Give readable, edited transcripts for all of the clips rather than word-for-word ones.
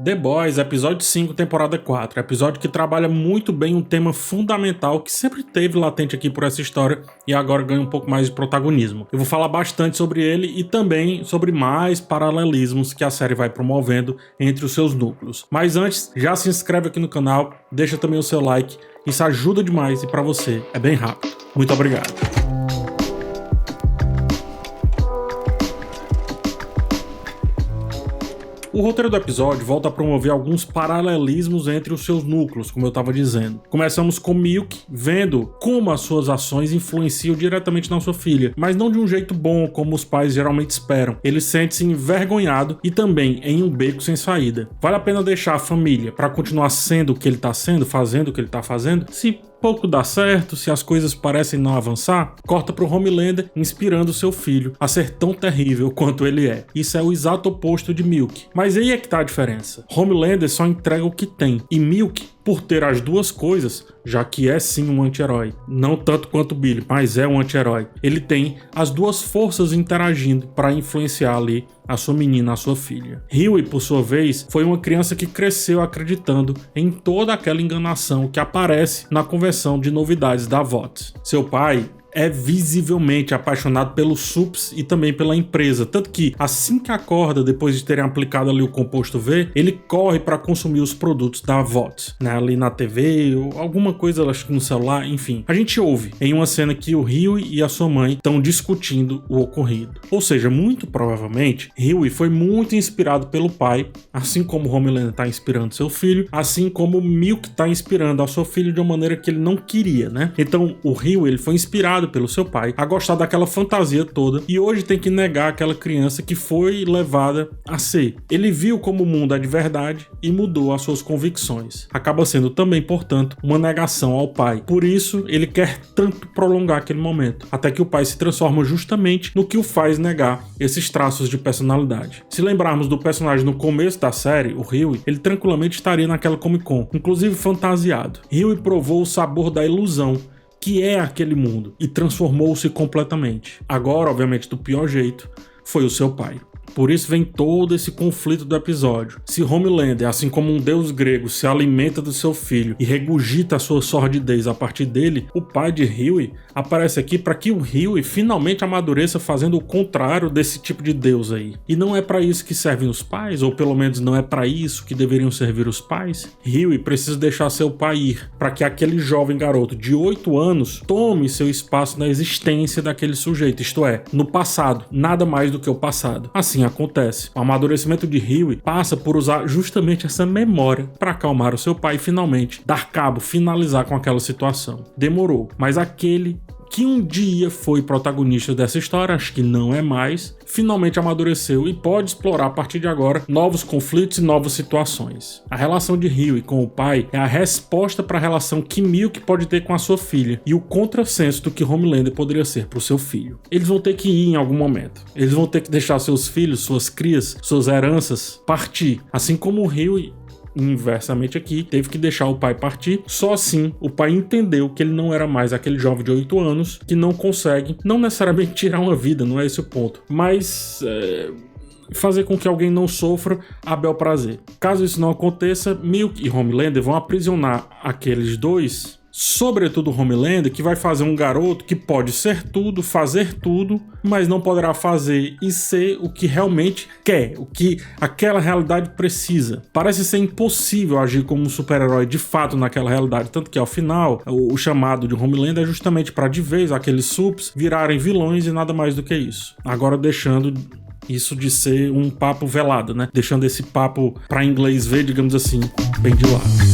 The Boys, episódio 5, temporada 4. Episódio que trabalha muito bem um tema fundamental que sempre teve latente aqui por essa história e agora ganha um pouco mais de protagonismo. Eu vou falar bastante sobre ele e também sobre mais paralelismos que a série vai promovendo entre os seus núcleos. Mas antes, já se inscreve aqui no canal, deixa também o seu like, isso ajuda demais e pra você é bem rápido. Muito obrigado. O roteiro do episódio volta a promover alguns paralelismos entre os seus núcleos, como eu estava dizendo. Começamos com Milk vendo como as suas ações influenciam diretamente na sua filha, mas não de um jeito bom, como os pais geralmente esperam. Ele sente-se envergonhado e também em um beco sem saída. Vale a pena deixar a família para continuar sendo o que ele está sendo, fazendo o que ele está fazendo? Se pouco dá certo, se as coisas parecem não avançar, corta pro Homelander inspirando seu filho a ser tão terrível quanto ele é. Isso é o exato oposto de Milk. Mas aí é que tá a diferença. Homelander só entrega o que tem, e Milk, por ter as duas coisas, já que é sim um anti-herói, não tanto quanto Billy, mas é um anti-herói, ele tem as duas forças interagindo para influenciar ali a sua menina, a sua filha. Hughie, por sua vez, foi uma criança que cresceu acreditando em toda aquela enganação que aparece na conversão de novidades da VOT. Seu pai é visivelmente apaixonado pelos sups e também pela empresa, tanto que assim que acorda, depois de terem aplicado ali o composto V, ele corre para consumir os produtos da VOT, né, ali na TV ou alguma coisa, acho que no celular, enfim. A gente ouve em uma cena que o Hughie e a sua mãe estão discutindo o ocorrido. Ou seja, muito provavelmente, Hughie foi muito inspirado pelo pai, assim como Homelander está inspirando seu filho, assim como Milk está inspirando a sua filha de uma maneira que ele não queria, né? Então, o Hughie, ele foi inspirado pelo seu pai a gostar daquela fantasia toda e hoje tem que negar aquela criança que foi levada a ser. Ele viu como o mundo é de verdade e mudou as suas convicções. Acaba sendo também, portanto, uma negação ao pai. Por isso, ele quer tanto prolongar aquele momento, até que o pai se transforma justamente no que o faz negar esses traços de personalidade. Se lembrarmos do personagem no começo da série, o Hughie, ele tranquilamente estaria naquela Comic Con, inclusive fantasiado. Hughie provou o sabor da ilusão que é aquele mundo, e transformou-se completamente. Agora, obviamente, do pior jeito, foi o seu pai. Por isso vem todo esse conflito do episódio. Se Homelander, assim como um deus grego, se alimenta do seu filho e regurgita a sua sordidez a partir dele, o pai de Hughie aparece aqui para que o Hughie finalmente amadureça fazendo o contrário desse tipo de deus aí. E não é para isso que servem os pais, ou pelo menos não é para isso que deveriam servir os pais. Hughie precisa deixar seu pai ir, para que aquele jovem garoto de 8 anos tome seu espaço na existência daquele sujeito, isto é, no passado, nada mais do que o passado. Assim acontece. O amadurecimento de Hughie passa por usar justamente essa memória para acalmar o seu pai e finalmente dar cabo, finalizar com aquela situação. Demorou, mas aquele que um dia foi protagonista dessa história, acho que não é mais, finalmente amadureceu e pode explorar a partir de agora novos conflitos e novas situações. A relação de Hughie com o pai é a resposta para a relação que Milk pode ter com a sua filha e o contrassenso do que Homelander poderia ser para o seu filho. Eles vão ter que ir em algum momento. Eles vão ter que deixar seus filhos, suas crias, suas heranças partir, assim como o Hughie, inversamente aqui, teve que deixar o pai partir. Só assim o pai entendeu que ele não era mais aquele jovem de 8 anos que não consegue, não necessariamente tirar uma vida, não é esse o ponto, mas fazer com que alguém não sofra a bel prazer. Caso isso não aconteça, Milk e Homelander vão aprisionar aqueles dois, sobretudo Homelander, que vai fazer um garoto que pode ser tudo, fazer tudo, mas não poderá fazer e ser o que realmente quer, o que aquela realidade precisa. Parece ser impossível agir como um super-herói de fato naquela realidade, tanto que ao final o chamado de Homelander é justamente para de vez aqueles sups virarem vilões e nada mais do que isso. Agora deixando isso de ser um papo velado, né? Deixando esse papo para inglês ver, digamos assim, bem de lado.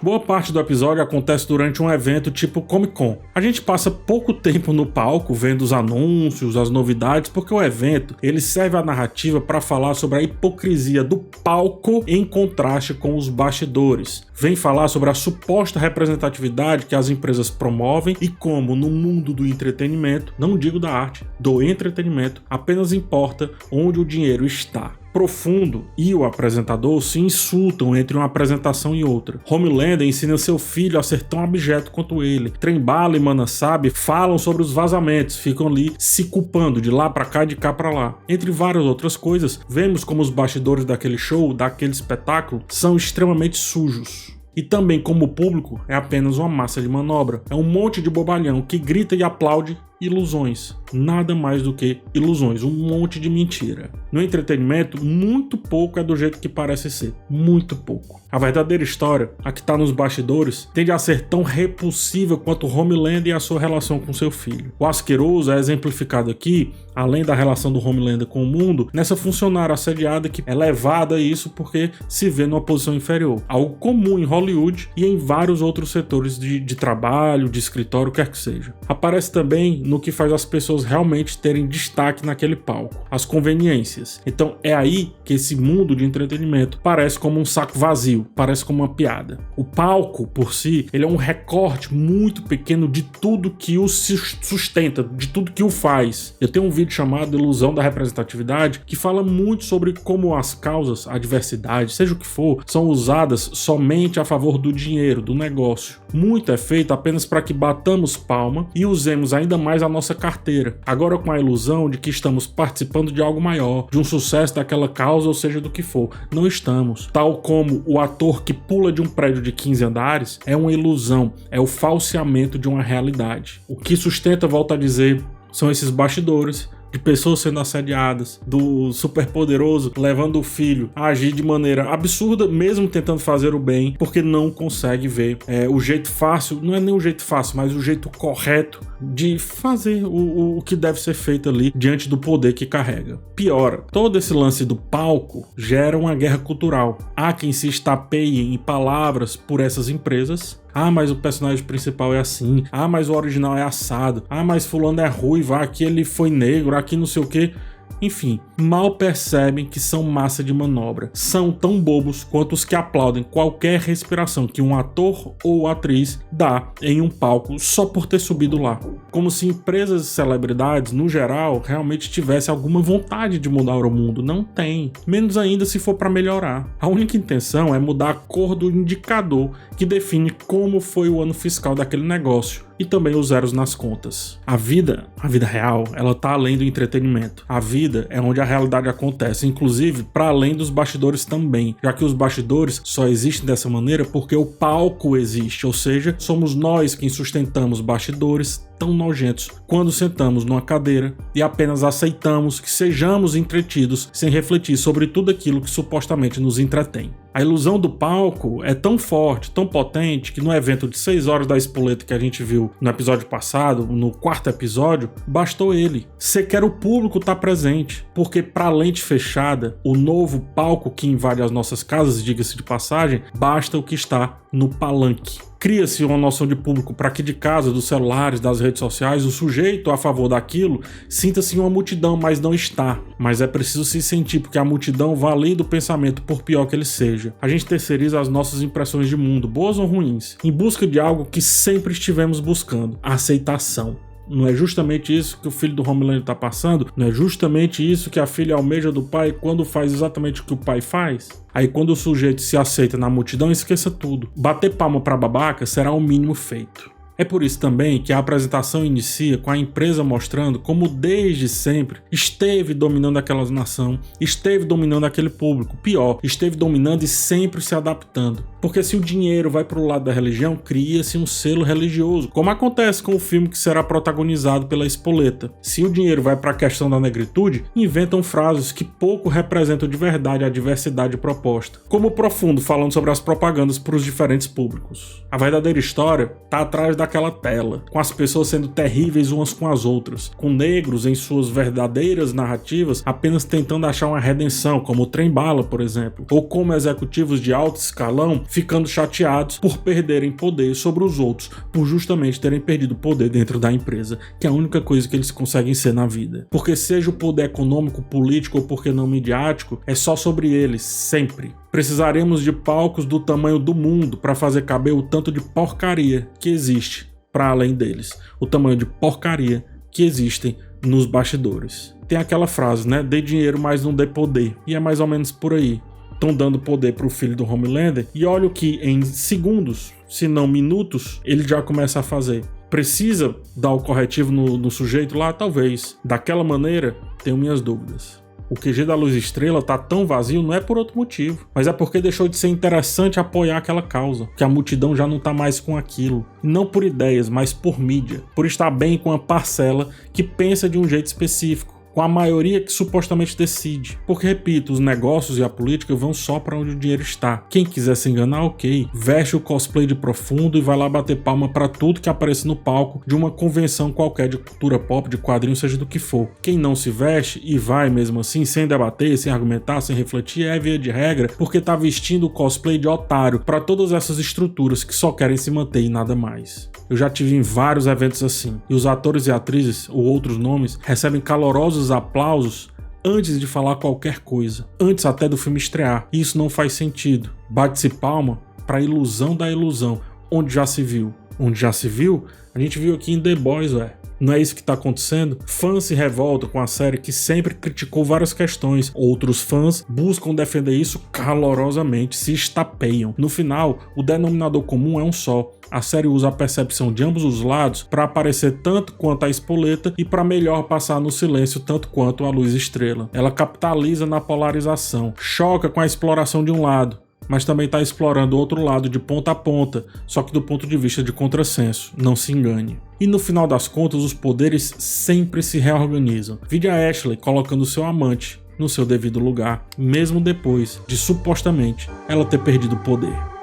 Boa parte do episódio acontece durante um evento tipo Comic Con. A gente passa pouco tempo no palco vendo os anúncios, as novidades, porque o evento ele serve a narrativa para falar sobre a hipocrisia do palco em contraste com os bastidores. Vem falar sobre a suposta representatividade que as empresas promovem e como no mundo do entretenimento, não digo da arte, do entretenimento, apenas importa onde o dinheiro está. Profundo e o apresentador se insultam entre uma apresentação e outra. Homelander ensina seu filho a ser tão abjeto quanto ele. Trem-Bala e Manasabi falam sobre os vazamentos, ficam ali se culpando de lá pra cá e de cá pra lá. Entre várias outras coisas, vemos como os bastidores daquele show, daquele espetáculo, são extremamente sujos. E também, como público, é apenas uma massa de manobra. É um monte de bobalhão que grita e aplaude ilusões. Nada mais do que ilusões, um monte de mentira. No entretenimento, muito pouco é do jeito que parece ser. Muito pouco. A verdadeira história, a que está nos bastidores, tende a ser tão repulsiva quanto Homelander e a sua relação com seu filho. O asqueroso é exemplificado aqui, além da relação do Homelander com o mundo, nessa funcionária assediada que é levada a isso porque se vê numa posição inferior. Algo comum em Hollywood e em vários outros setores de trabalho, de escritório, quer que seja. Aparece também no que faz as pessoas realmente terem destaque naquele palco, as conveniências. Então é aí que esse mundo de entretenimento parece como um saco vazio, parece como uma piada. O palco, por si, ele é um recorte muito pequeno de tudo que o sustenta, de tudo que o faz. Eu tenho um vídeo chamado Ilusão da Representatividade que fala muito sobre como as causas, a diversidade, seja o que for, são usadas somente a favor do dinheiro, do negócio. Muito é feito apenas para que batamos palma e usemos ainda mais a nossa carteira, agora com a ilusão de que estamos participando de algo maior, de um sucesso daquela causa ou seja do que for. Não estamos. Tal como o ator que pula de um prédio de 15 andares é uma ilusão, é o falseamento de uma realidade. O que sustenta, volto a dizer, são esses bastidores de pessoas sendo assediadas, do superpoderoso levando o filho a agir de maneira absurda, mesmo tentando fazer o bem, porque não consegue ver o jeito fácil, não é nem o jeito fácil, mas o jeito correto de fazer o que deve ser feito ali diante do poder que carrega. Piora, todo esse lance do palco gera uma guerra cultural. Há quem se estapeie em palavras por essas empresas. Ah, mas o personagem principal é assim. Ah, mas o original é assado. Ah, mas fulano é ruivo. Aqui ele foi negro. Aqui não sei o quê. Enfim, mal percebem que são massa de manobra. São tão bobos quanto os que aplaudem qualquer respiração que um ator ou atriz dá em um palco só por ter subido lá. Como se empresas e celebridades, no geral, realmente tivessem alguma vontade de mudar o mundo. Não tem. Menos ainda se for para melhorar. A única intenção é mudar a cor do indicador que define como foi o ano fiscal daquele negócio. E também os zeros nas contas. A vida real, ela tá além do entretenimento. A vida é onde a realidade acontece, inclusive para além dos bastidores também, já que os bastidores só existem dessa maneira porque o palco existe, ou seja, somos nós quem sustentamos bastidores tão nojentos quando sentamos numa cadeira e apenas aceitamos que sejamos entretidos sem refletir sobre tudo aquilo que supostamente nos entretém. A ilusão do palco é tão forte, tão potente, que no evento de 6 horas da Espoleta que a gente viu no episódio passado, no 4º episódio, bastou ele. Sequer o público tá presente, porque para a lente fechada, o novo palco que invade as nossas casas, diga-se de passagem, basta o que está no palanque. Cria-se uma noção de público para que de casa, dos celulares, das redes sociais, o sujeito a favor daquilo sinta-se uma multidão, mas não está. Mas é preciso se sentir, porque a multidão vai além do pensamento, por pior que ele seja. A gente terceiriza as nossas impressões de mundo, boas ou ruins, em busca de algo que sempre estivemos buscando: a aceitação. Não é justamente isso que o filho do Homelander está passando? Não é justamente isso que a filha almeja do pai quando faz exatamente o que o pai faz? Aí quando o sujeito se aceita na multidão, esqueça tudo. Bater palma pra babaca será o mínimo feito. É por isso também que a apresentação inicia com a empresa mostrando como desde sempre esteve dominando aquela nação, esteve dominando aquele público, pior, esteve dominando e sempre se adaptando. Porque se o dinheiro vai para o lado da religião, cria-se um selo religioso, como acontece com o filme que será protagonizado pela Espoleta. Se o dinheiro vai para a questão da negritude, inventam frases que pouco representam de verdade a diversidade proposta. Como o Profundo falando sobre as propagandas para os diferentes públicos. A verdadeira história está atrás daquela tela, com as pessoas sendo terríveis umas com as outras, com negros em suas verdadeiras narrativas apenas tentando achar uma redenção, como o Trem-Bala, por exemplo, ou como executivos de alto escalão ficando chateados por perderem poder sobre os outros, por justamente terem perdido poder dentro da empresa, que é a única coisa que eles conseguem ser na vida. Porque seja o poder econômico, político ou porque não midiático, é só sobre eles, sempre. Precisaremos de palcos do tamanho do mundo para fazer caber o tanto de porcaria que existe para além deles, o tamanho de porcaria que existem nos bastidores. Tem aquela frase, né? Dê dinheiro, mas não dê poder. E é mais ou menos por aí. Estão dando poder pro filho do Homelander e olha o que em segundos, se não minutos, ele já começa a fazer. Precisa dar o corretivo no sujeito lá? Talvez. Daquela maneira, tenho minhas dúvidas. O QG da Luz Estrela tá tão vazio não é por outro motivo, mas é porque deixou de ser interessante apoiar aquela causa, que a multidão já não tá mais com aquilo. Não por ideias, mas por mídia, por estar bem com a parcela que pensa de um jeito específico, com a maioria que supostamente decide. Porque, repito, os negócios e a política vão só para onde o dinheiro está. Quem quiser se enganar, ok. Veste o cosplay de profundo e vai lá bater palma para tudo que aparece no palco de uma convenção qualquer de cultura pop, de quadrinho, seja do que for. Quem não se veste e vai mesmo assim, sem debater, sem argumentar, sem refletir, é via de regra, porque tá vestindo o cosplay de otário para todas essas estruturas que só querem se manter e nada mais. Eu já tive em vários eventos assim, e os atores e atrizes, ou outros nomes, recebem calorosos aplausos antes de falar qualquer coisa, antes até do filme estrear. E isso não faz sentido. Bate-se palma pra ilusão da ilusão, onde já se viu. Onde já se viu, a gente viu aqui em The Boys, Não é isso que tá acontecendo? Fãs se revoltam com a série que sempre criticou várias questões. Outros fãs buscam defender isso calorosamente, se estapeiam. No final, o denominador comum é um só. A série usa a percepção de ambos os lados para aparecer tanto quanto a espoleta e para melhor passar no silêncio tanto quanto a Luz Estrela. Ela capitaliza na polarização, choca com a exploração de um lado, mas também está explorando o outro lado de ponta a ponta, só que do ponto de vista de contrassenso, não se engane. E no final das contas, os poderes sempre se reorganizam. Vide a Ashley colocando seu amante no seu devido lugar, mesmo depois de supostamente ela ter perdido o poder.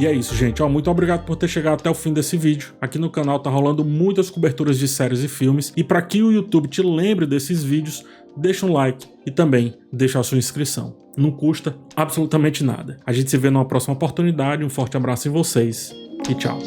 E é isso, gente. Muito obrigado por ter chegado até o fim desse vídeo. Aqui no canal tá rolando muitas coberturas de séries e filmes. E para que o YouTube te lembre desses vídeos, deixa um like e também deixa a sua inscrição. Não custa absolutamente nada. A gente se vê numa próxima oportunidade. Um forte abraço em vocês e tchau.